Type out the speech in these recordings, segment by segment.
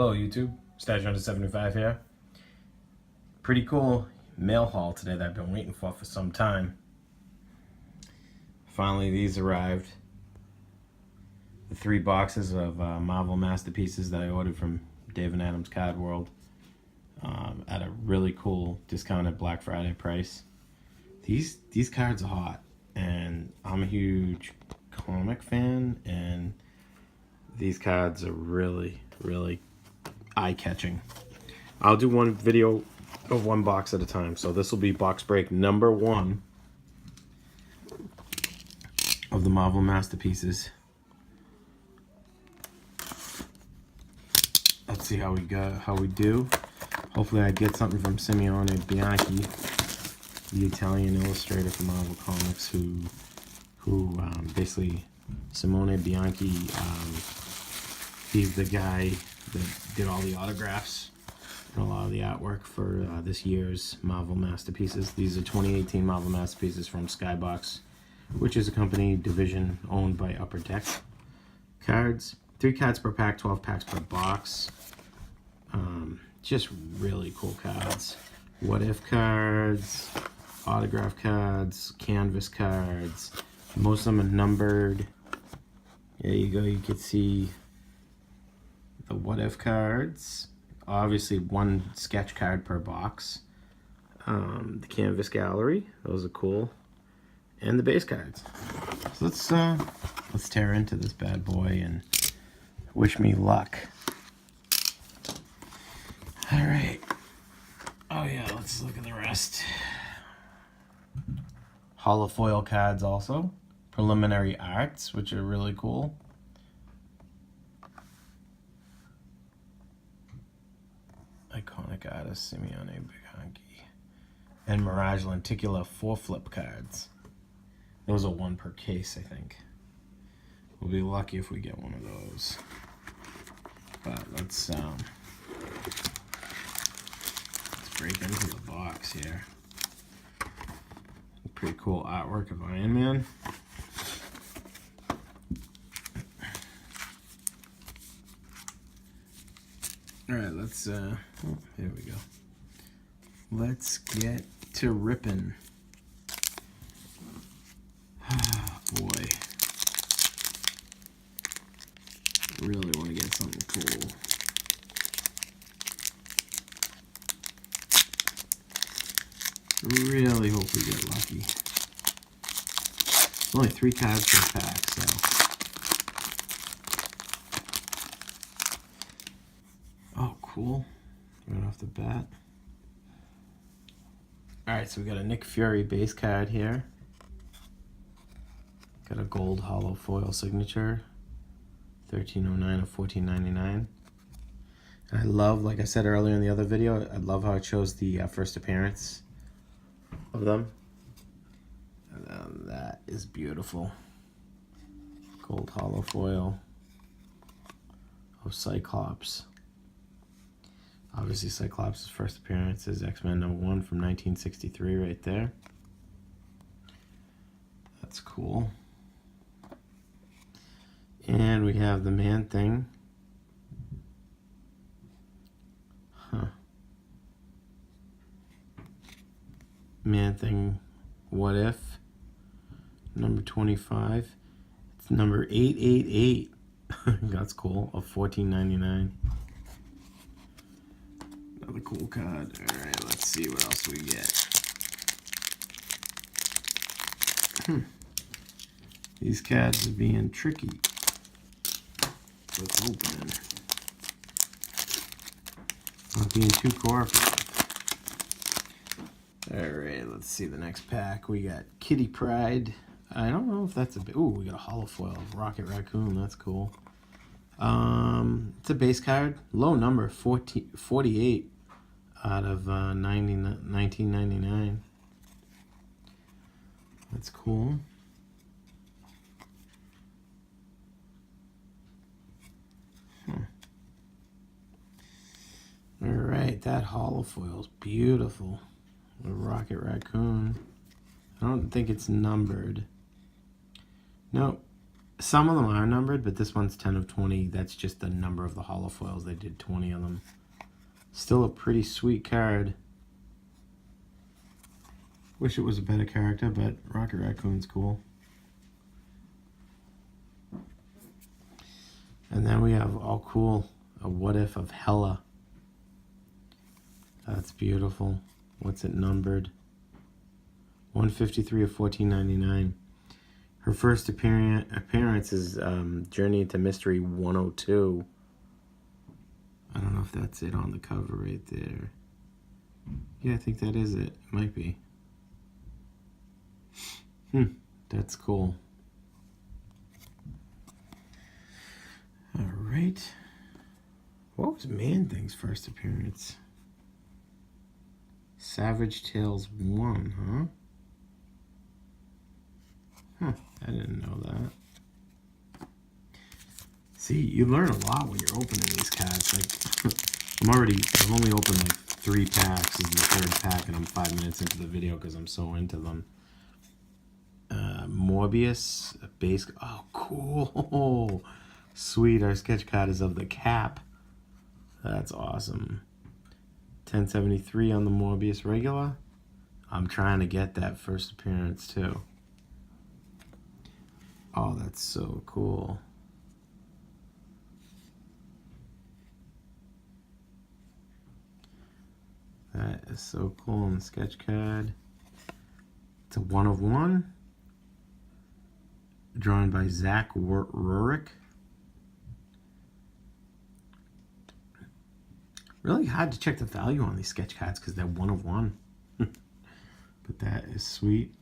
Hello YouTube, Stash Under 75 here. Pretty cool mail haul today that I've been waiting for some time. Finally these arrived. The 3 boxes of Marvel Masterpieces that I ordered from Dave and Adam's Card World at a really cool discounted Black Friday price. These cards are hot, and I'm a huge comic fan, and these cards are really eye-catching. I'll do one video of one box at a time, so this will be box break number 1 of the Marvel Masterpieces. Let's see how we do. Hopefully I get something from Simeone Bianchi, the Italian illustrator for Marvel Comics, who basically, Simone Bianchi, he's the guy that did all the autographs and a lot of the artwork for this year's Marvel Masterpieces. These are 2018 Marvel Masterpieces from Skybox, which is a company division owned by Upper Deck. Cards, 3 cards per pack, 12 packs per box. Just really cool cards. What if cards, autograph cards, canvas cards. Most of them are numbered. There you go, you can see the what if cards. Obviously 1 sketch card per box. The canvas gallery, those are cool. And the base cards. So let's tear into this bad boy and wish me luck. All right. Oh yeah, let's look at the rest. Holofoil cards also. Preliminary arts, which are really cool. Iconic artist Simeone Bianchi. And Mirage Lenticular 4-flip cards. Those are 1 per case, I think. We'll be lucky if we get one of those. But let's break into the box here. Pretty cool artwork of Iron Man. All right, let's there we go. Let's get to ripping. Oh, boy. Really want to get something cool. Really hope we get lucky. Only 3 cards per pack, so. Oh, cool. Right off the bat. Alright, so we got a Nick Fury base card here. Got a gold hollow foil signature. 1309 of 1499. And I love, like I said earlier in the other video, I love how it shows the first appearance of them. And that is beautiful. Gold hollow foil of Cyclops. Obviously Cyclops' first appearance is X-Men #1 from 1963 right there. That's cool. And we have the Man-Thing. Man-Thing What If, number 25. It's number 888. That's cool, of 1499. Another cool card. Alright, let's see what else we get. These cards are being tricky. Let's open it. Not being too cooperative. Alright, let's see the next pack. We got Kitty Pryde. I don't know if that's a... Ooh, we got a holofoil of Rocket Raccoon. That's cool. It's a base card. Low number, 48 out of 1999. That's cool. Alright, that holofoil is beautiful. The Rocket Raccoon. I don't think it's numbered. Nope. Some of them are numbered, but this one's 10 of 20. That's just the number of the holofoils. They did 20 of them. Still a pretty sweet card. Wish it was a better character, but Rocket Raccoon's cool. And then we have, all cool, a What If of Hella. That's beautiful. What's it numbered? 153 of 1499. Her first appearance is Journey into Mystery 102. I don't know if that's it on the cover right there. Yeah, I think that is it. It might be. That's cool. Alright. What was Man-Thing's first appearance? Savage Tales 1, huh? I didn't know that. See, you learn a lot when you're opening these cards. Like, I've only opened like 3 packs. This is the 3rd pack, and I'm 5 minutes into the video because I'm so into them. Morbius, a base. Oh, cool. Sweet. Our sketch card is of the Cap. That's awesome. 1073 on the Morbius regular. I'm trying to get that first appearance too. Oh, that's so cool. That is so cool on the sketch card. It's a 1 of 1. Drawn by Zach Rurik. Really hard to check the value on these sketch cards because they're 1 of 1. But that is sweet.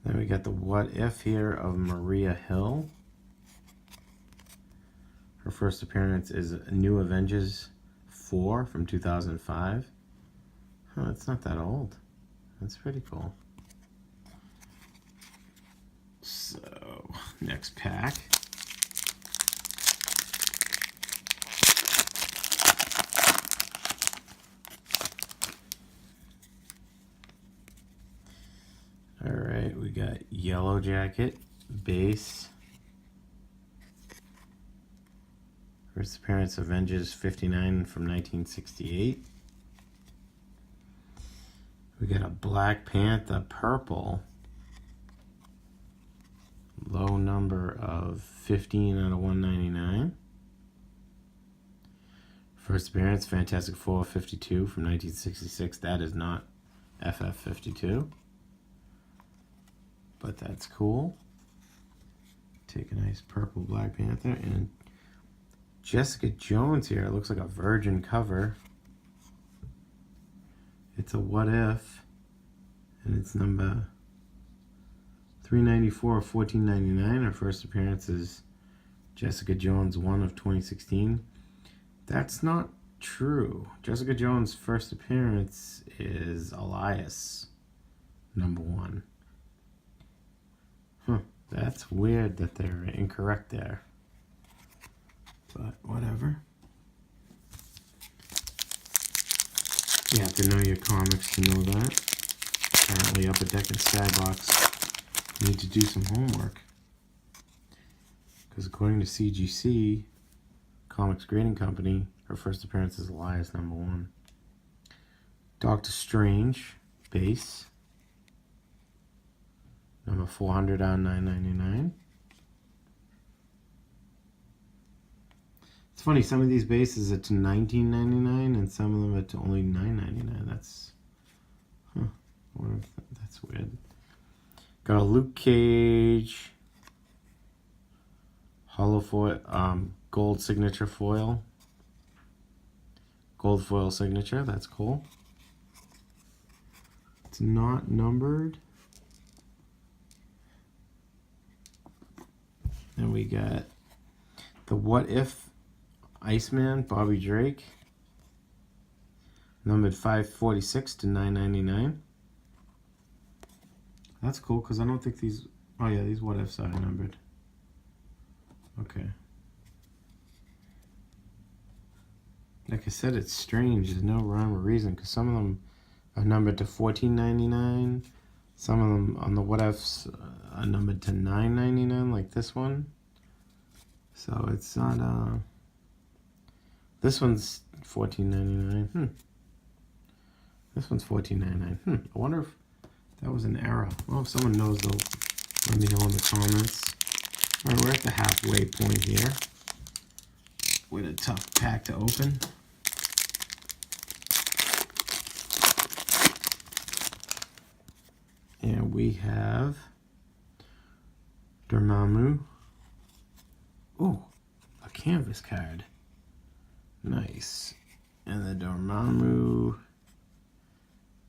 Then we got the What If here of Maria Hill. Her first appearance is New Avengers 4 from 2005. Huh, it's not that old. That's pretty cool. So, next pack. Alright, we got Yellow Jacket, base. First appearance, Avengers 59 from 1968. We got a Black Panther, purple. Low number of 15 out of 199. First appearance, Fantastic Four 52 from 1966. That is not FF52. But that's cool. Take a nice purple Black Panther. And Jessica Jones here. It looks like a virgin cover. It's a What If. And it's number 394 of 1499. Her first appearance is Jessica Jones 1 of 2016. That's not true. Jessica Jones' first appearance is Elias, number 1. That's weird that they're incorrect there. But whatever. You have to know your comics to know that. Apparently Upper Deck and Skybox need to do some homework. Because according to CGC, Comics Grading Company, her first appearance is Elias, number 1. Doctor Strange, base. Number 400 on $9.99. It's funny, some of these bases are to $19.99 and some of them are to only $9.99. That's, that's weird. Got a Luke Cage hollow foil, gold signature foil. Gold foil signature, that's cool. It's not numbered. Then we got the What If Iceman, Bobby Drake. Numbered 546 to $9.99. That's cool because I don't think these, oh yeah, these What Ifs are numbered. Okay. Like I said, it's strange. There's no rhyme or reason because some of them are numbered to $14.99. Some of them on the what ifs are numbered to $9.99, like this one. So it's not. This one's $14.99. This one's $14.99. I wonder if that was an error. Well, if someone knows, they'll let me know in the comments. All right, we're at the halfway point here with a tough pack to open. And we have Dormammu. Oh, a canvas card. Nice. And the Dormammu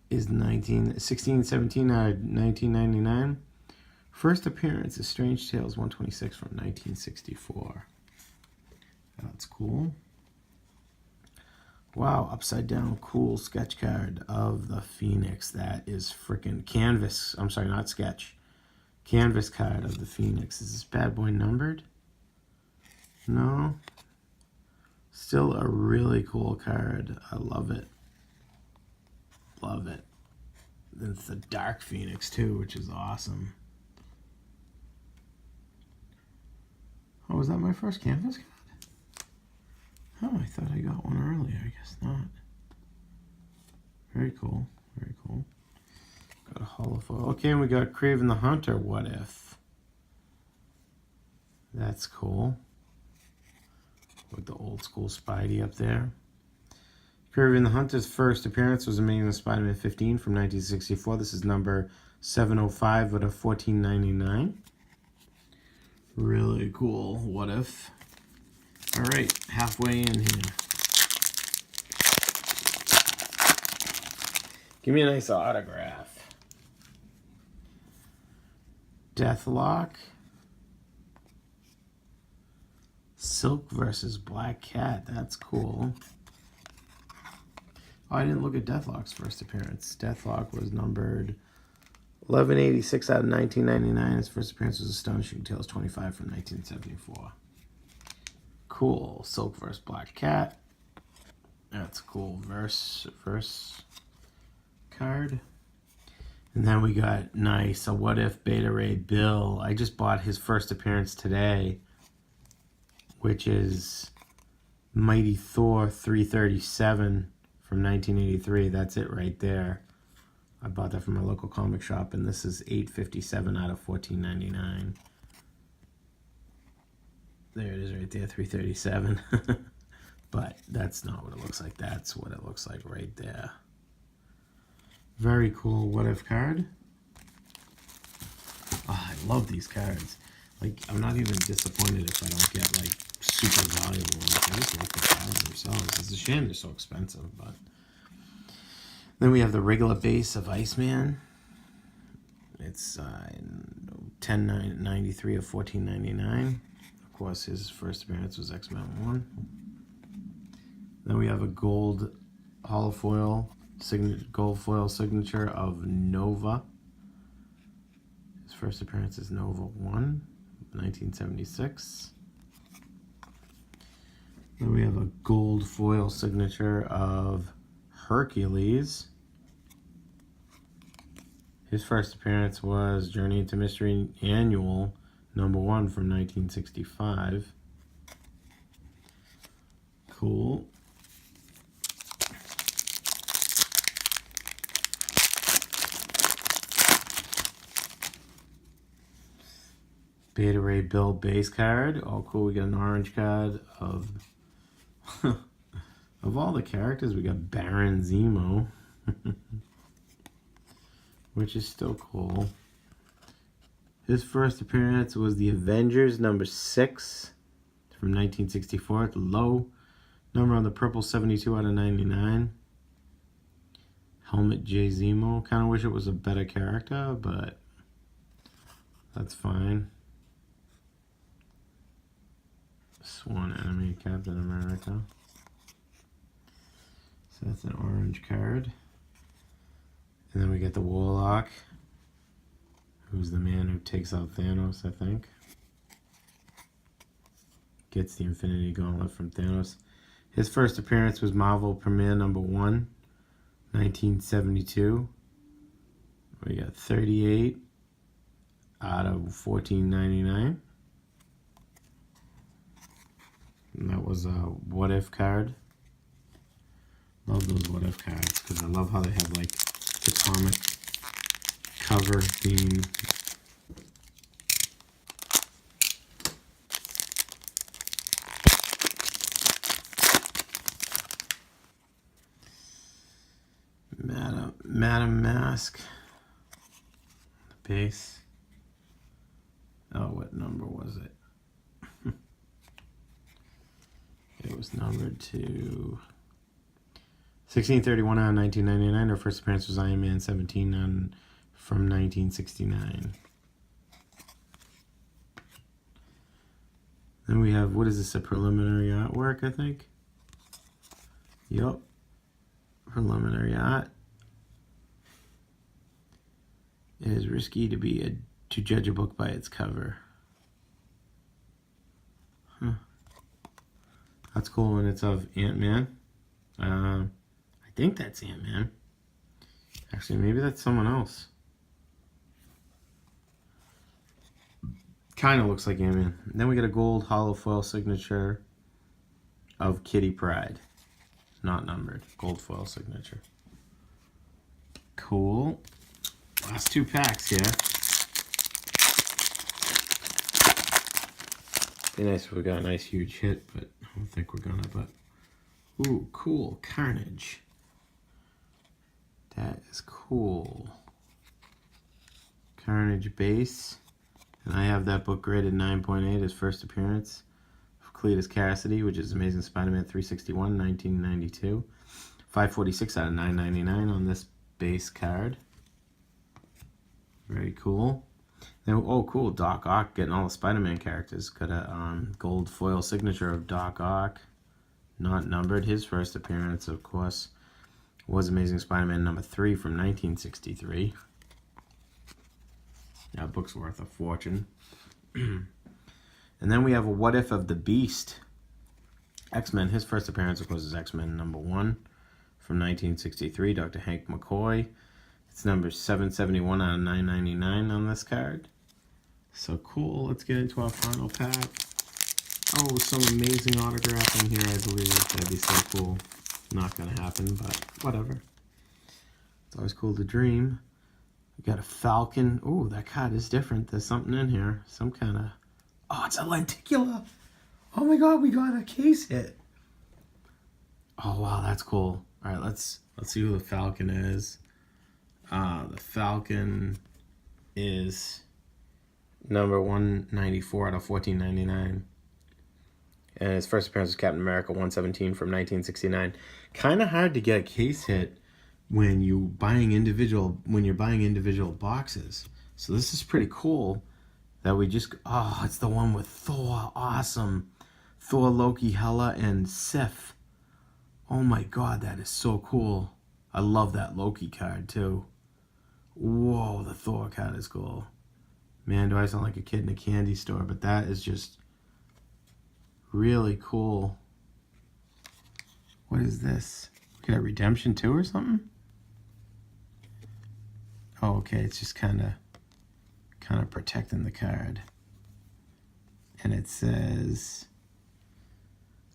is 1617 out of 1999. First appearance is Strange Tales 126 from 1964. That's cool. Wow, upside down cool sketch card of the Phoenix. That is freaking canvas. I'm sorry, not sketch. Canvas card of the Phoenix. Is this bad boy numbered? No. Still a really cool card. I love it. Love it. It's the Dark Phoenix too, which is awesome. Oh, was that my first canvas card? Oh, I thought I got one earlier. I guess not. Very cool. Very cool. Got a holofoil. Okay, and we got Kraven the Hunter. What if? That's cool. With the old school Spidey up there. Kraven the Hunter's first appearance was Amazing Spider-Man 15 from 1964. This is number 705 out of 14.99. Really cool. What if? All right, halfway in here. Give me a nice autograph. Deathlock. Silk versus Black Cat. That's cool. Oh, I didn't look at Deathlock's first appearance. Deathlock was numbered 1186 out of 1999. His first appearance was Astonishing Tales 25 from 1974. Cool. Silk vs. Black Cat. That's cool. Verse card. And then we got nice. A What If Beta Ray Bill. I just bought his first appearance today, which is Mighty Thor 337 from 1983. That's it right there. I bought that from my local comic shop, and this is $8.57 out of $14.99. There it is right there, 337. But that's not what it looks like. That's what it looks like right there. Very cool What If card. Oh, I love these cards. Like, I'm not even disappointed if I don't get, like, super valuable ones. I just like the cards themselves. It's a shame they're so expensive, but... Then we have the regular base of Iceman. It's $10.93 of $14.99. Of course, his first appearance was X-Men 1. Then we have a gold holofoil, gold foil signature of Nova. His first appearance is Nova 1, 1976. Then we have a gold foil signature of Hercules. His first appearance was Journey into Mystery Annual number 1 from 1965. Cool. Beta Ray Bill base card. Oh, cool. We got an orange card of of all the characters. We got Baron Zemo, which is still cool. His first appearance was The Avengers number 6 from 1964. At the low number on the purple, 72 out of 99. Helmet J. Zemo. Kind of wish it was a better character, but that's fine. Sworn Enemy, Captain America. So that's an orange card. And then we get the Warlock, who's the man who takes out Thanos, I think. Gets the Infinity Gauntlet from Thanos. His first appearance was Marvel Premiere number 1, 1972. We got 38 out of 14.99. And that was a what if card. Love those what if cards because I love how they have like the comic cover theme. Madam Mask. The base. Oh, what number was it? It was numbered to 1631 on 1999. Her first appearance was Iron Man 17 from 1969. Then we have, what is this, a preliminary artwork, I think? Yup. Preliminary art. It is risky to judge a book by its cover. Huh. That's cool, and it's of Ant-Man. I think that's Ant-Man. Actually, maybe that's someone else. Kind of looks like Ant-Man. Then we get a gold hollow foil signature of Kitty Pryde. Not numbered. Gold foil signature. Cool. Last two packs here. Be nice if we got a nice huge hit, but I don't think we're gonna. But ooh, cool. Carnage. That is cool. Carnage base. And I have that book graded 9.8 as first appearance of Cletus Cassidy, which is Amazing Spider-Man 361, 1992. 546 out of 999 on this base card. Very cool. Then, oh, cool. Doc Ock getting all the Spider-Man characters. Got a gold foil signature of Doc Ock. Not numbered. His first appearance, of course, was Amazing Spider-Man number 3 from 1963. That book's worth a fortune. And then we have a What If of the Beast. X-Men. His first appearance, of course, is X-Men number 1 from 1963. Dr. Hank McCoy. It's number 771 out of 999 on this card. So cool. Let's get into our final pack. Oh, some amazing autographing here, I believe. That'd be so cool. Not going to happen, but whatever. It's always cool to dream. We got a Falcon. Oh, that card is different. There's something in here. Some kind of... Oh, it's a Lenticular. Oh my god, we got a case hit. Oh, wow, that's cool. All right, let's see who the Falcon is. The Falcon is number 194 out of 1499. And his first appearance was Captain America 117 from 1969. Kind of hard to get a case hit when you're buying individual boxes. So this is pretty cool that we just... Oh, it's the one with Thor. Awesome. Thor, Loki, Hela, and Sif. Oh my god, that is so cool. I love that Loki card too. Whoa, the Thor card is cool. Man, do I sound like a kid in a candy store, but that is just really cool. What is this? We got a Redemption 2 or something? Oh, okay, it's just kind of protecting the card. And it says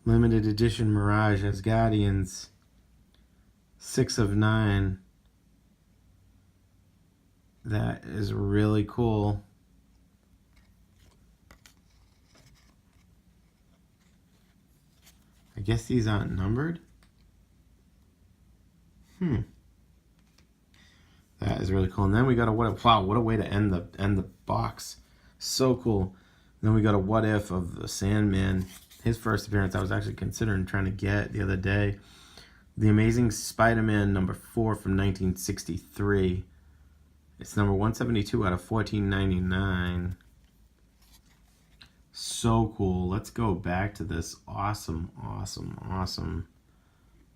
limited edition Mirage as Guardians 6 of 9. That is really cool. I guess these aren't numbered. That is really cool. And then we got a what a way to end the box. So cool. Then we got a what if of the Sandman. His first appearance I was actually considering trying to get the other day. The Amazing Spider-Man number 4 from 1963. It's number 172 out of 1499. So cool. Let's go back to this awesome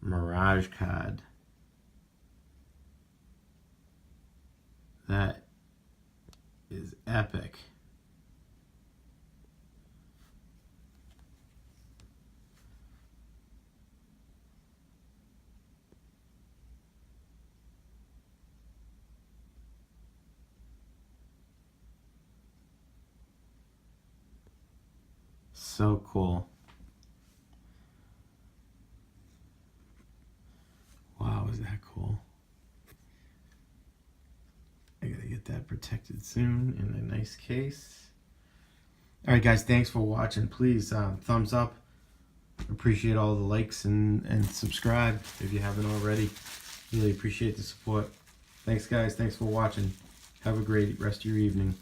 Mirage card. That is epic. So cool. Wow, is that cool? I gotta get that protected soon in a nice case. All right, guys, thanks for watching. Please thumbs up. Appreciate all the likes and subscribe if you haven't already. Really appreciate the support. Thanks, guys. Thanks for watching. Have a great rest of your evening.